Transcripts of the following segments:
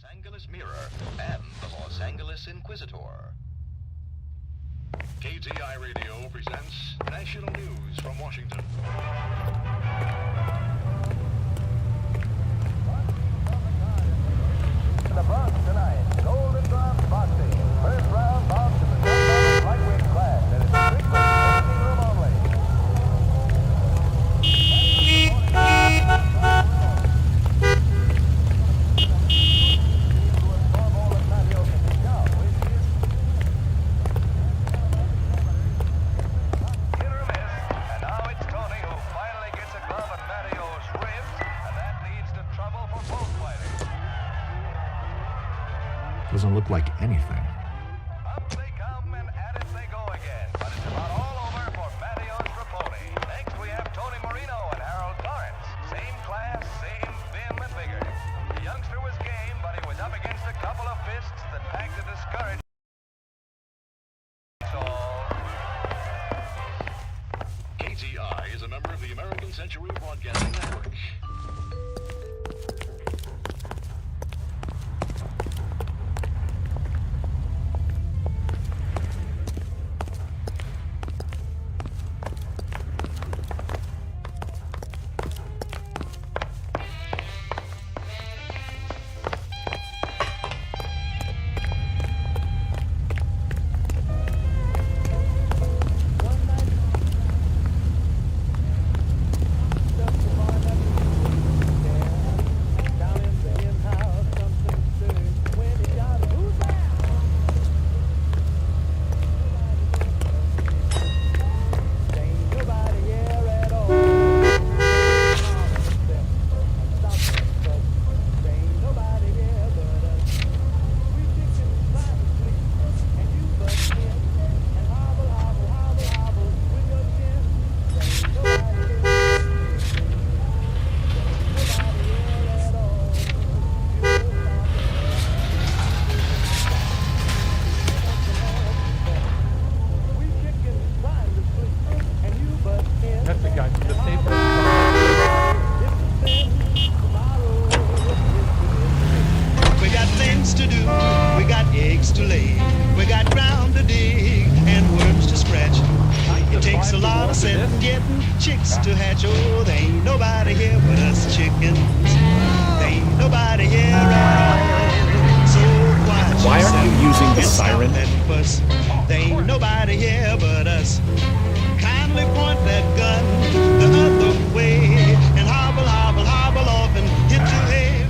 Los Angeles Mirror and the Los Angeles Inquisitor. KTI Radio presents National News from Washington. The Bronx tonight, Golden Drop Boxing. First round box in the $10 lightweight class. And it's strictly standing room only. Doesn't look like anything. Up they come and at it they go again. But it's about all over for Matteo's Raponi. Next we have Tony Marino and Harold Lawrence. Same class, same vim and vigor. The youngster was game, but he was up against a couple of fists that packed a discouraged. KTI is a member of the American Century Broadcasting Network. Chicks to hatch, oh, there ain't nobody here but us chickens. There ain't nobody here at all. So watch Why aren't you using the siren? There ain't nobody here but us. Kindly point that gun the other way and hobble, hobble, hobble off and hit your head.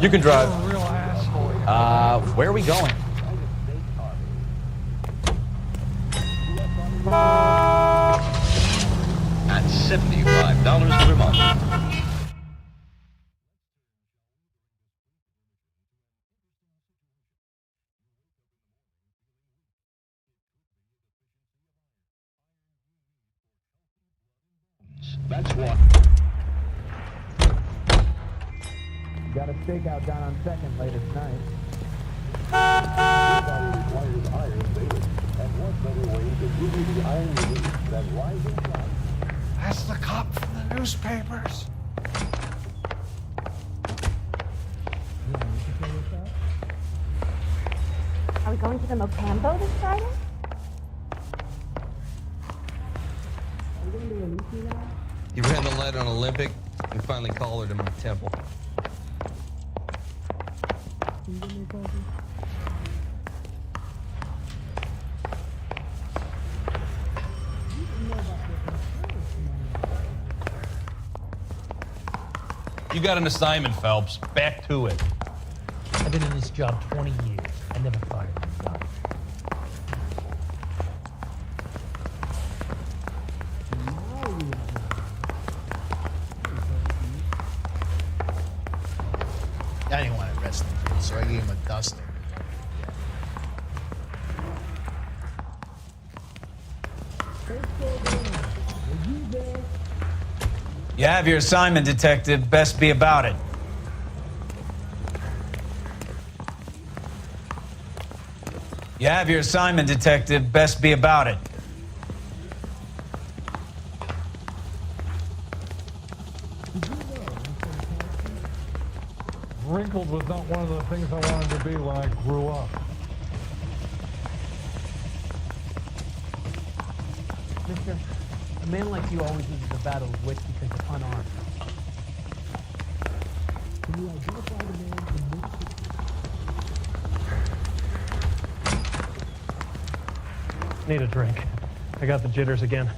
You can drive. Where are we going? At $75 per month. That's what. Got a stakeout down on second later tonight. Requires iron daily, and what better way to give you the iron relief than rising sun? That's the cop from the newspapers. Are we going to the Mocambo this Friday? He ran the lead on Olympic and finally collared him in the temple. You got an assignment, Phelps. Back to it. I've been in this job 20 years. I never fired a guy. I didn't want to arrest him, so I gave him a duster. You have your assignment, Detective. Best be about it. You have your assignment, Detective. Best be about it. Wrinkled was not one of the things I wanted to be when I grew up. Mister, a man like you always loses the battle of wits because you're unarmed. Can you identify the man in this? Need a drink. I got the jitters again.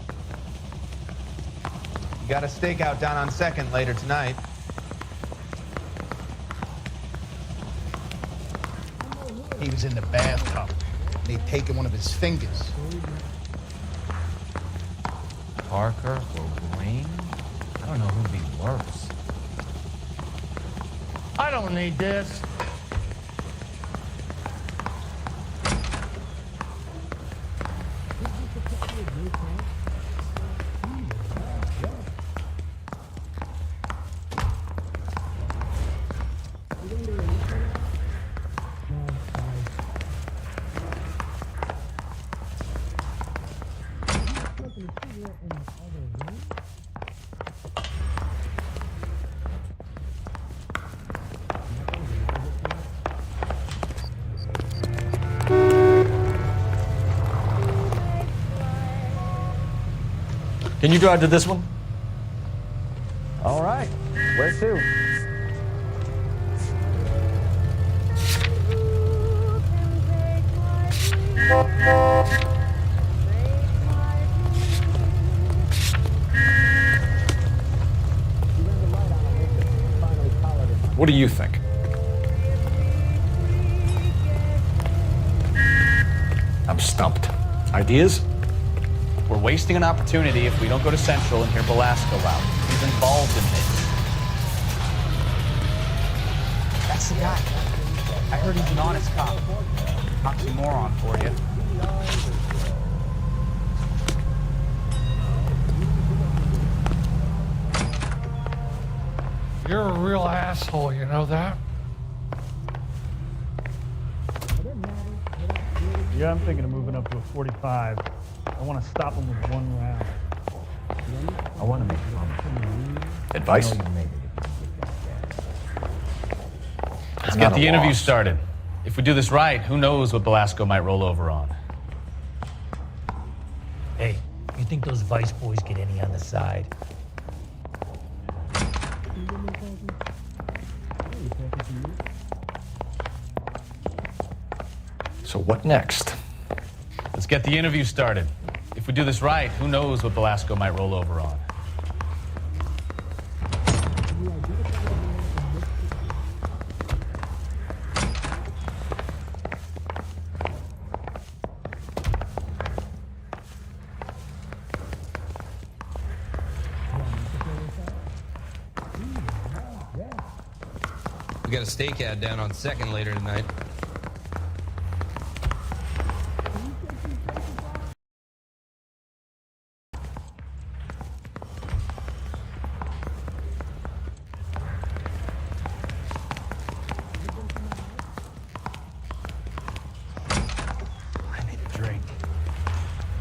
You got a stakeout down on 2nd later tonight. He was in the bathtub. They'd taken one of his fingers. Parker or Green? I don't know who'd be worse. I don't need this. Can you drive to this one? All right. Where to? What do you think? I'm stumped. Ideas? We're wasting an opportunity if we don't go to Central and hear Belasco out. He's involved in this. That's the guy. I heard he's an honest cop. Oxymoron for you. You're a real asshole, you know that? Yeah, I'm thinking of moving up to a 45. I want to stop him with one round. I want to make fun. Advice? Let's get the interview started. If we do this right, who knows what Belasco might roll over on. Hey, you think those Vice boys get any on the side? So what next? Let's get the interview started. If we do this right, who knows what Belasco might roll over on. We got a stakeout down on 2nd later tonight. I need a drink.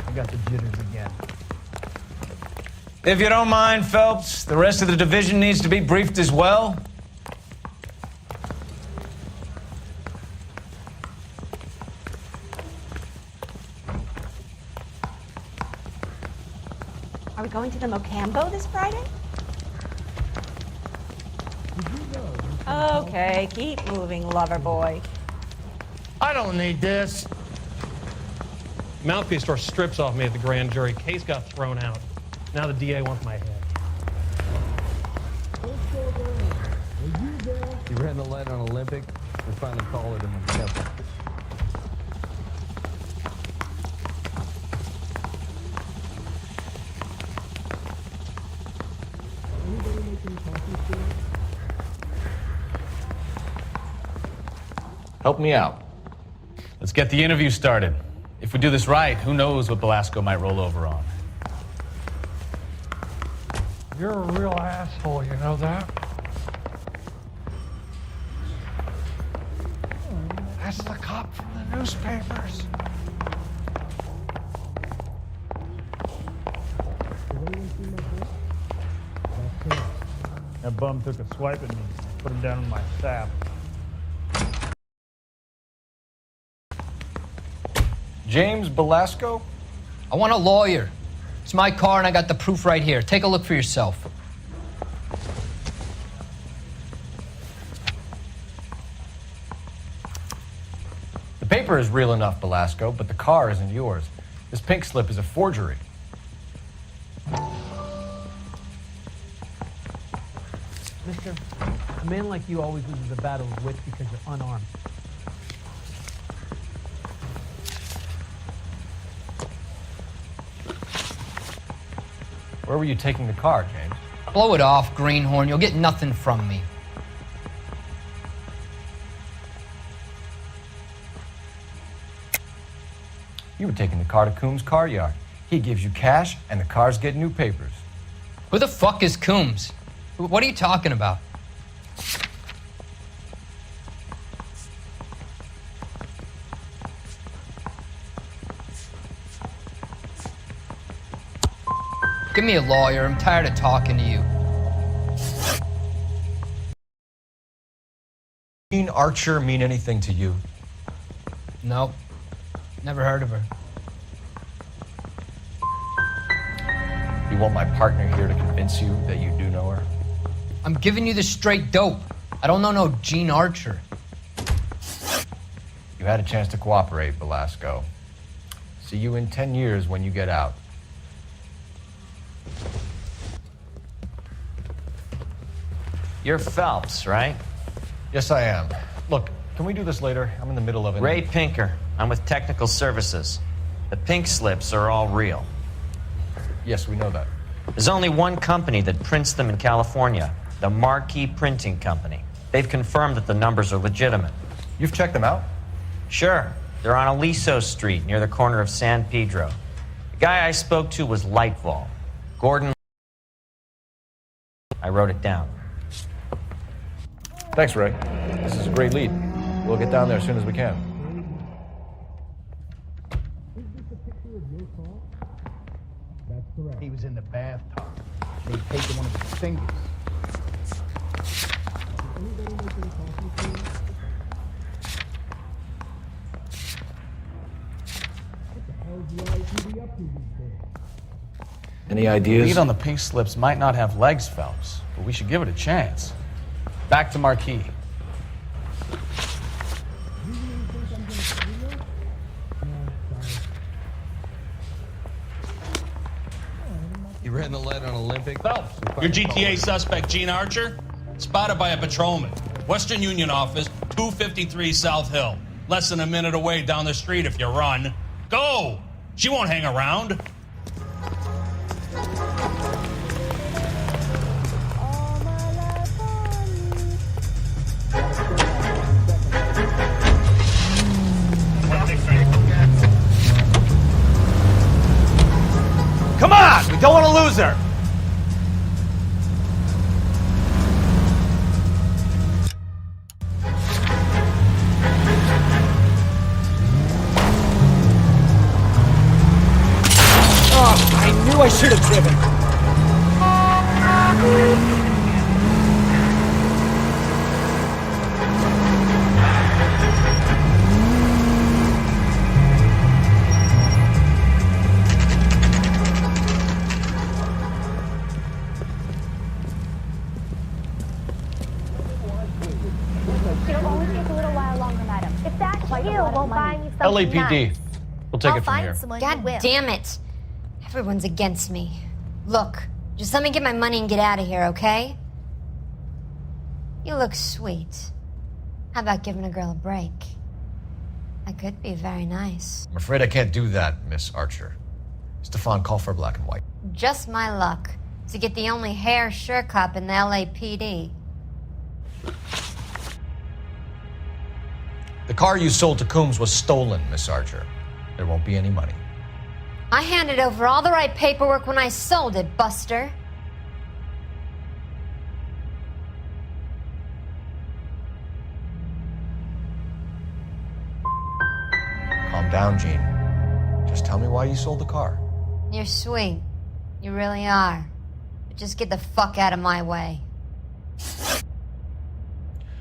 I got the jitters again. If you don't mind, Phelps, the rest of the division needs to be briefed as well. Are we going to the Mocambo this Friday? Okay, keep moving, lover boy. I don't need this. Mouthpiece tore strips off me at the grand jury. Case got thrown out. Now the DA wants my head. He ran the lead on Olympic and finally collared him in the temple. Help me out. Let's get the interview started. If we do this right, who knows what Belasco might roll over on. You're a real asshole, you know that? That's the cop from the newspapers. That bum took a swipe at me, put him down in my sap. James Belasco? I want a lawyer. It's my car and I got the proof right here. Take a look for yourself. The paper is real enough, Belasco, but the car isn't yours. This pink slip is a forgery. Mister, a man like you always loses a battle of wits because you're unarmed. Where were you taking the car, James? Blow it off, greenhorn. You'll get nothing from me. You were taking the car to Coombs' car yard. He gives you cash, and the cars get new papers. Who the fuck is Coombs? What are you talking about? Give me a lawyer. I'm tired of talking to you. Jean Archer mean anything to you? Nope. Never heard of her. You want my partner here to convince you that you do know her? I'm giving you the straight dope. I don't know no Gene Archer. You had a chance to cooperate, Belasco. See you in 10 years when you get out. You're Phelps, right? Yes, I am. Look, can we do this later? I'm in the middle of it. Ray Pinker. I'm with Technical Services. The pink slips are all real. Yes, we know that. There's only one company that prints them in California, the Marquee Printing Company. They've confirmed that the numbers are legitimate. You've checked them out? Sure. They're on Aliso Street, near the corner of San Pedro. The guy I spoke to was Lightval. Gordon. I wrote it down. Thanks, Ray. This is a great lead. We'll get down there as soon as we can. That's correct. He was in the bathtub. They'd taken one of his fingers. Any ideas? Lead on On the pink slips might not have legs, Phelps, but we should give it a chance. Back to Marquis. He ran the lead on Olympic. Phelps, your GTA suspect, Gene Archer, spotted by a patrolman. Western Union office, 253 South Hill. Less than a minute away down the street if you run. Go! She won't hang around. Come on! We don't want to lose her! Oh, I knew I should have driven. It'll only take a little while longer, madam. If that's you, we'll find you something LAPD. nice. We'll take I'll it from find here. someone who God will. damn it. Everyone's against me. Look, just let me get my money and get out of here, okay? You look sweet. How about giving a girl a break? I could be very nice. I'm afraid I can't do that, Miss Archer. Stefan, call for black and white. Just my luck to get the only hair sure cop in the LAPD. The car you sold to Coombs was stolen, Miss Archer. There won't be any money. I handed over all the right paperwork when I sold it, Buster. Calm down, Jean. Just tell me why you sold the car. You're sweet. You really are. But just get the fuck out of my way.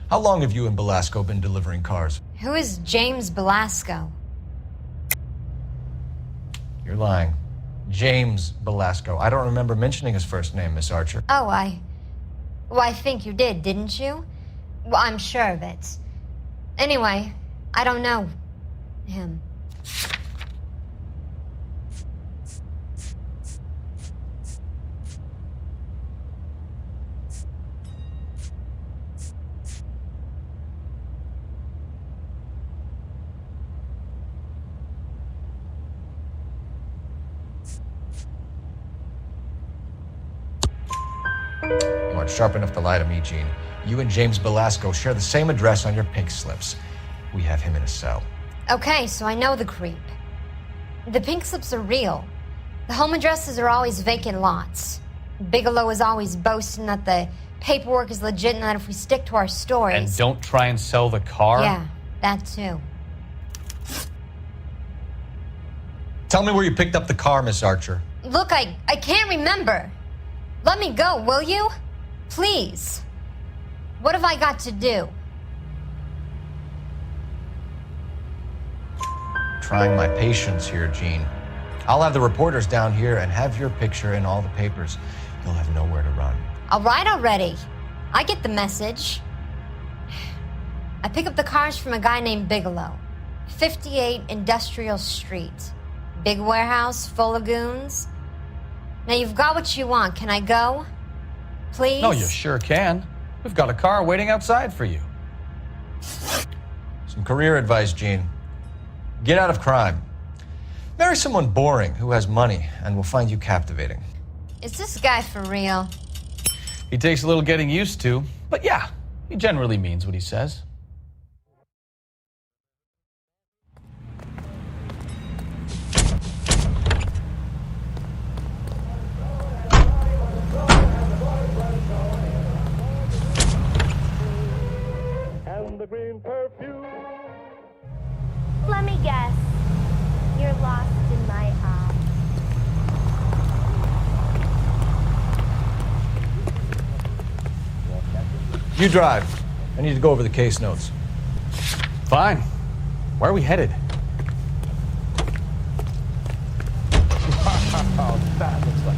How long have you and Belasco been delivering cars? Who is James Belasco? You're lying. James Belasco. I don't remember mentioning his first name, Miss Archer. Oh, I think you did, didn't you? Well, I'm sure of it. Anyway, I don't know him. You aren't sharp enough to lie to me, Jean. You and James Belasco share the same address on your pink slips. We have him in a cell. Okay, so I know the creep. The pink slips are real. The home addresses are always vacant lots. Bigelow is always boasting that the paperwork is legit and that if we stick to our stories... And don't try and sell the car? Yeah, that too. Tell me where you picked up the car, Miss Archer. Look, I can't remember. Let me go, will you? Please. What have I got to do? Trying my patience here, Jean. I'll have the reporters down here and have your picture in all the papers. You'll have nowhere to run. All right already. I get the message. I pick up the cars from a guy named Bigelow. 58 Industrial Street. Big warehouse full of goons. Now you've got what you want. Can I go? Please? No, you sure can. We've got a car waiting outside for you. Some career advice, Jean. Get out of crime. Marry someone boring who has money and will find you captivating. Is this guy for real? He takes a little getting used to, but yeah, he generally means what he says. Let me guess. You're lost in my eyes. You drive. I need to go over the case notes. Fine. Where are we headed? That looks like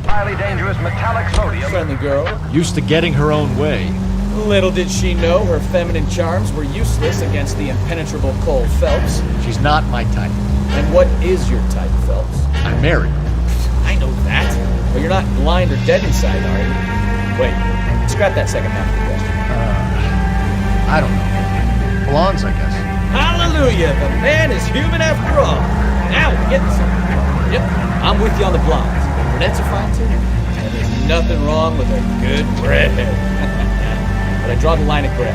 highly dangerous metallic sodium. Friendly girl. Used to getting her own way. Little did she know her feminine charms were useless against the impenetrable Cole Phelps. She's not my type. And what is your type, Phelps? I'm married. I know that. But you're not blind or dead inside, are you? Wait, scrap that second half of the question. I don't know. Blondes, I guess. Hallelujah! The man is human after all. Now we're getting something. Yep, I'm with you on the blondes. Brunettes are fine too. And there's nothing wrong with a good redhead. But I draw the line at gray.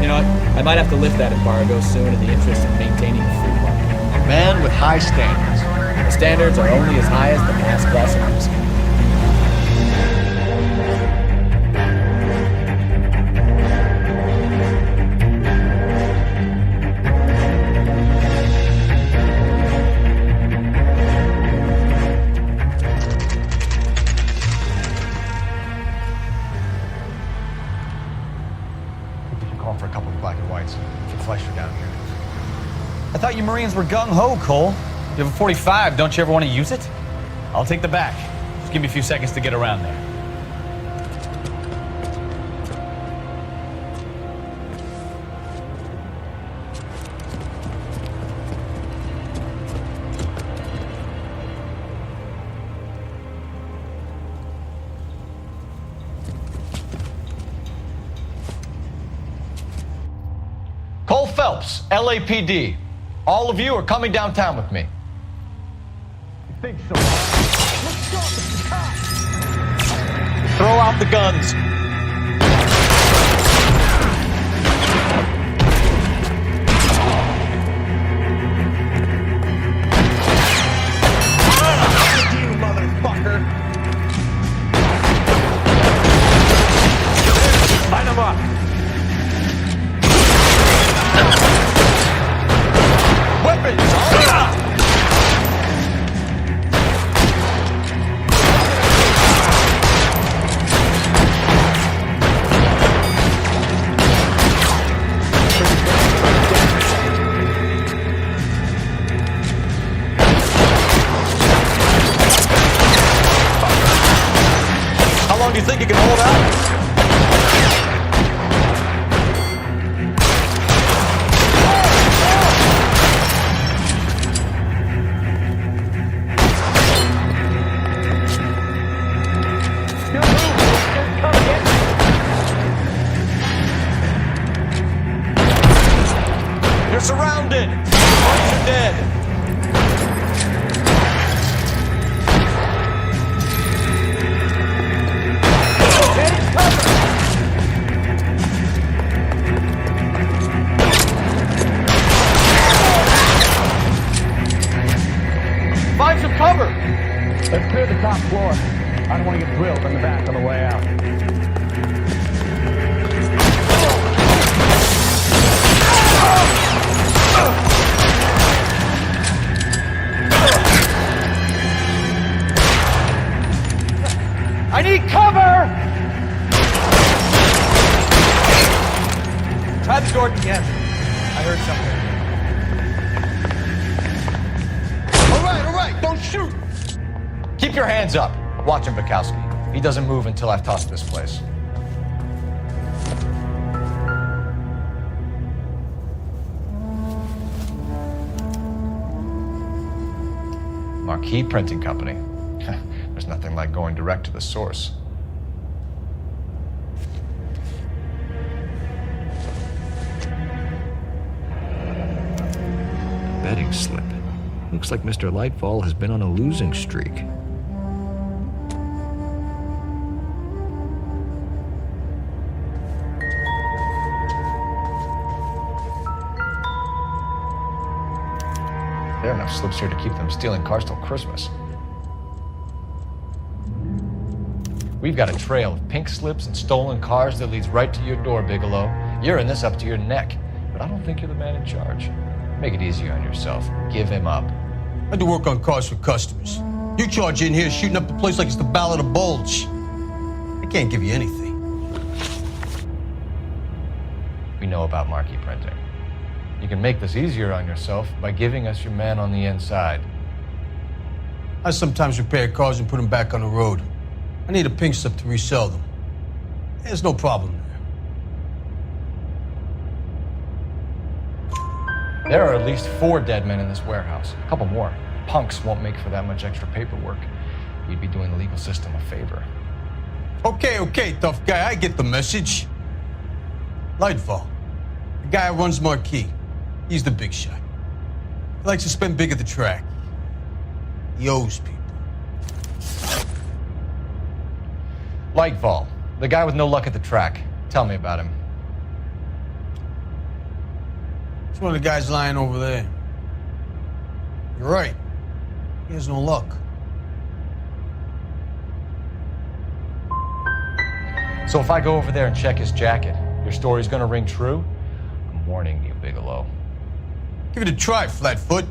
You know what? I might have to lift that embargo soon in the interest of maintaining a free market. A man with high standards. The standards are only as high as the mass class of whiskey. Keep Fleischer down here. I thought you Marines were gung-ho, Cole. You have a 45, don't you ever want to use it? I'll take the back. Just give me a few seconds to get around there. Cole Phelps, LAPD. All of you are coming downtown with me. You think so? Throw out the guns. You motherfucker! Line them up! Weapons! How long do you think you can hold out? You're surrounded! You're dead! Find some cover! Let's clear the top floor. I don't want to get drilled in the back on the way out. I need cover! Try the door again. I heard something. All right, don't shoot! Keep your hands up. Watch him, Bukowski. He doesn't move until I've tossed this place. Marquis Printing Company. There's nothing like going direct to the source. Betting slip. Looks like Mr. Lightfall has been on a losing streak. There are enough slips here to keep them stealing cars till Christmas. We've got a trail of pink slips and stolen cars that leads right to your door, Bigelow. You're in this up to your neck, but I don't think you're the man in charge. Make it easier on yourself. Give him up. I do work on cars for customers. You charge in here shooting up the place like it's the Ballad of Bulge. I can't give you anything. We know about Marquis Printing. You can make this easier on yourself by giving us your man on the inside. I sometimes repair cars and put them back on the road. I need a pink slip to resell them. There's no problem there. There are at least 4 dead men in this warehouse. A couple more. Punks won't make for that much extra paperwork. You'd be doing the legal system a favor. Okay, tough guy. I get the message. Lightfall, the guy who runs Marquis. He's the big shot. He likes to spend big at the track. He owes people. Lightfall, the guy with no luck at the track. Tell me about him. It's one of the guys lying over there. You're right. He has no luck. So if I go over there and check his jacket, your story's gonna ring true? I'm warning you, Bigelow. Give it a try, Flatfoot.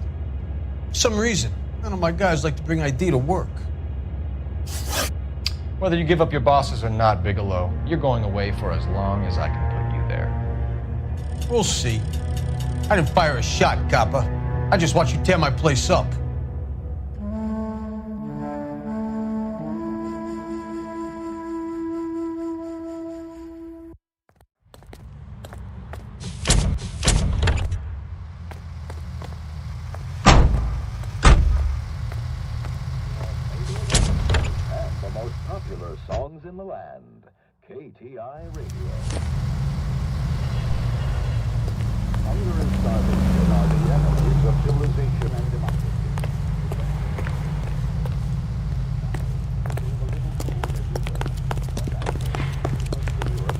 For some reason, none of my guys like to bring ID to work. Whether you give up your bosses or not, Bigelow, you're going away for as long as I can put you there. We'll see. I didn't fire a shot, copper. I just watched you tear my place up. The most popular songs in the land. KTI Radio. Hunger and starvation are the enemies of civilization and democracy.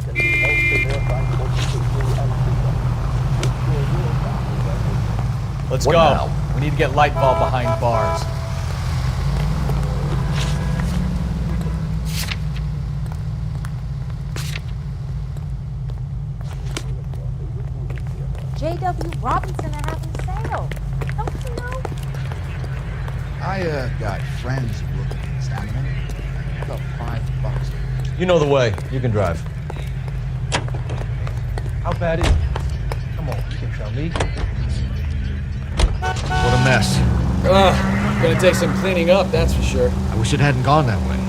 Can be helped in their fight for safety and freedom. Let's What go. now? We need to get Lightball behind bars. J.W. Robinson are having a sale. Don't you know? I got friends who look at this animal. About $5. You know the way. You can drive. How bad is it? Come on, you can tell me. What a mess. Gonna take some cleaning up, that's for sure. I wish it hadn't gone that way.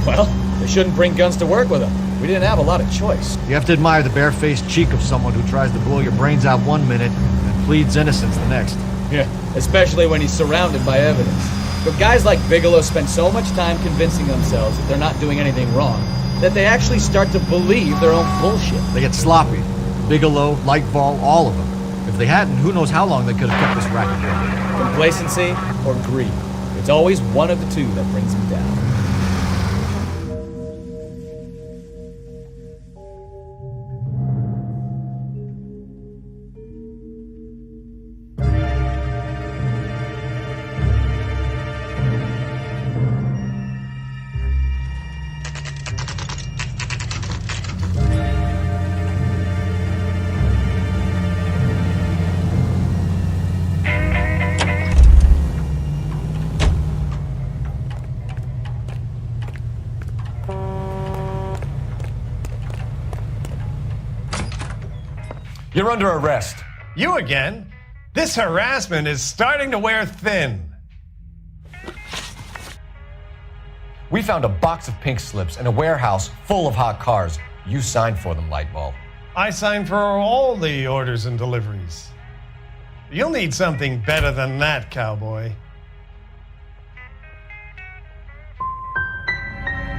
Well, they shouldn't bring guns to work with them. We didn't have a lot of choice. You have to admire the barefaced cheek of someone who tries to blow your brains out one minute and pleads innocence the next. Yeah, especially when he's surrounded by evidence. But guys like Bigelow spend so much time convincing themselves that they're not doing anything wrong that they actually start to believe their own bullshit. They get sloppy. Bigelow, Lightball, all of them. If they hadn't, who knows how long they could have kept this racket going. Complacency or greed. It's always one of the two that brings them down. You're under arrest. You again? This harassment is starting to wear thin. We found a box of pink slips in a warehouse full of hot cars. You signed for them, Lightball. I signed for all the orders and deliveries. You'll need something better than that, cowboy.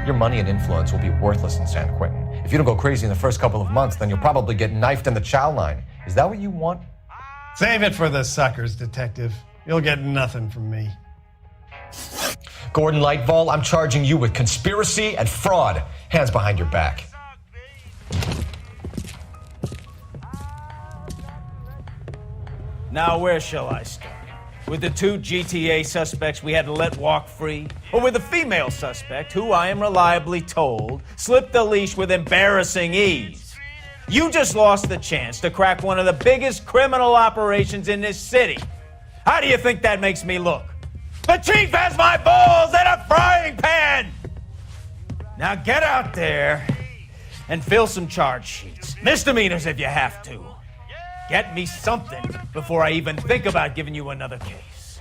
Your money and influence will be worthless in San Quentin. If you don't go crazy in the first couple of months, then you'll probably get knifed in the chow line. Is that what you want? Save it for the suckers, detective. You'll get nothing from me. Gordon Lightball, I'm charging you with conspiracy and fraud. Hands behind your back. Now, where shall I start? With the two GTA suspects we had to let walk free? Or with the female suspect, who I am reliably told slipped the leash with embarrassing ease? You just lost the chance to crack one of the biggest criminal operations in this city. How do you think that makes me look? The chief has my balls in a frying pan! Now get out there and fill some charge sheets. Misdemeanors if you have to. Get me something before I even think about giving you another case.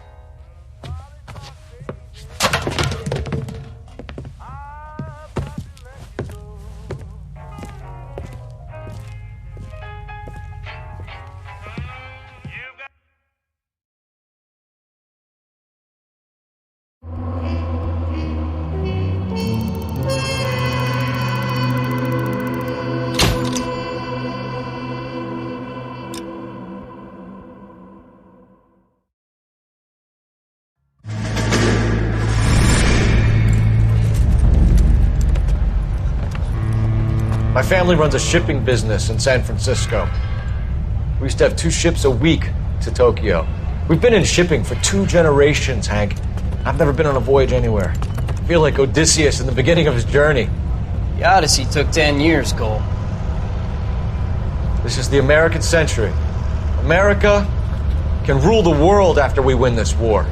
My family runs a shipping business in San Francisco. We used to have 2 ships a week to Tokyo. We've been in shipping for 2 generations, Hank. I've never been on a voyage anywhere. I feel like Odysseus in the beginning of his journey. The Odyssey took 10 years, Cole. This is the American century. America can rule the world after we win this war.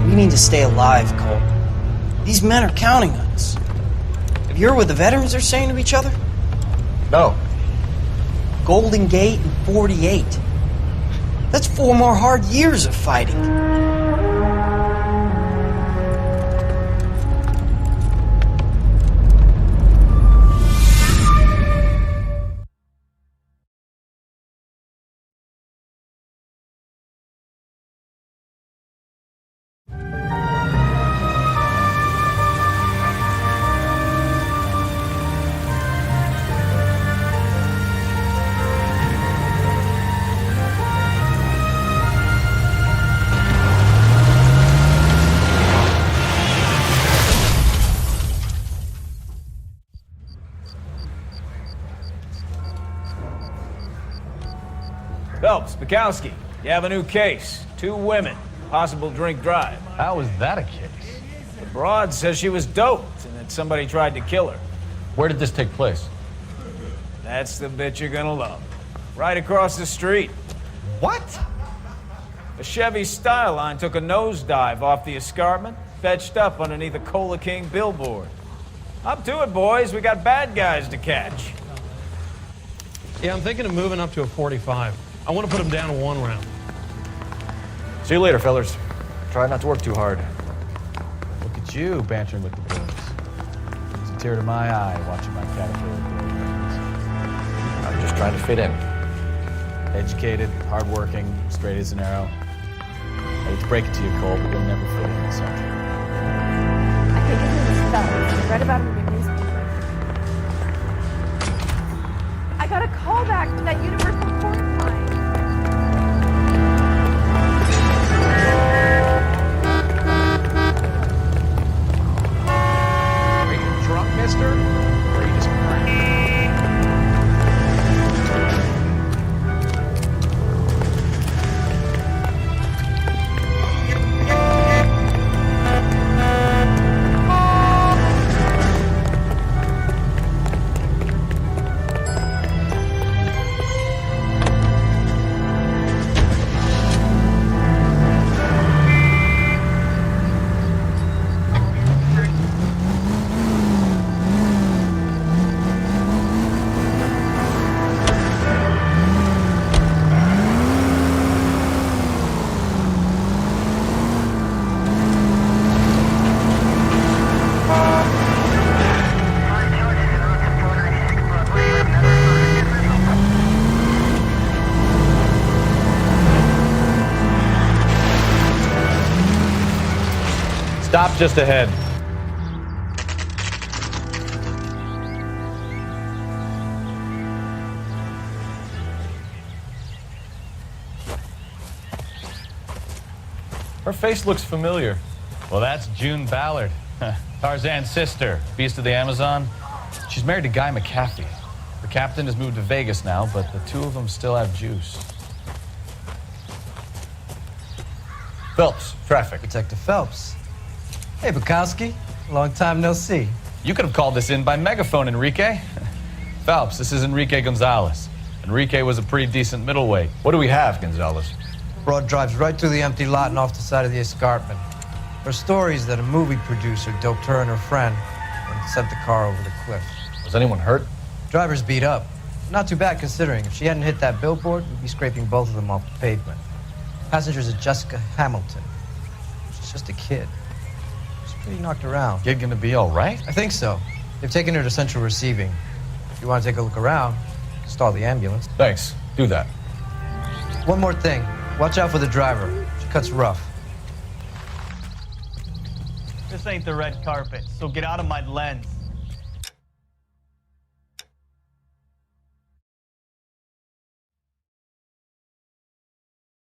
We need to stay alive, Cole. These men are counting on us. Have you heard what the veterans are saying to each other? No. Golden Gate and 48. That's 4 more hard years of fighting. Phelps, Bukowski, you have a new case. 2 women, possible drink drive. How is that a case? The broad says she was doped and that somebody tried to kill her. Where did this take place? That's the bit you're gonna love. Right across the street. What? A Chevy Styline took a nosedive off the escarpment, fetched up underneath a Cola King billboard. Up to it, boys. We got bad guys to catch. Yeah, I'm thinking of moving up to a 45. I want to put him down to 1 round. See you later, fellas. Try not to work too hard. Look at you bantering with the boys. It's a tear to my eye watching my caterpillar grow wings. I'm just trying to fit in. Educated, hardworking, straight as an arrow. I hate to break it to you, Cole, but you'll never fit in this country. I think his name is Phelps. I read about him in the newspaper. I got a call back from that Universal Court line. Are you drunk, mister? Or are you just crying? Stop just ahead. Her face looks familiar. Well, that's June Ballard, Tarzan's sister, beast of the Amazon. She's married to Guy McAfee. The captain has moved to Vegas now, but the 2 of them still have juice. Phelps, traffic. Detective Phelps. Hey, Bukowski. Long time no see. You could have called this in by megaphone, Enrique. Phelps, this is Enrique Gonzalez. Enrique was a pretty decent middleweight. What do we have, Gonzalez? Broad drives right through the empty lot and off the side of the escarpment. There are stories that a movie producer doped her and her friend and sent the car over the cliff. Was anyone hurt? Driver's beat up. Not too bad considering. If she hadn't hit that billboard, we'd be scraping both of them off the pavement. Passengers are Jessica Hamilton. She's just a kid. She's pretty knocked around. Kid gonna be all right? I think so. They've taken her to central receiving. If you want to take a look around, stall the ambulance. Thanks. Do that. One more thing. Watch out for the driver. She cuts rough. This ain't the red carpet, so get out of my lens.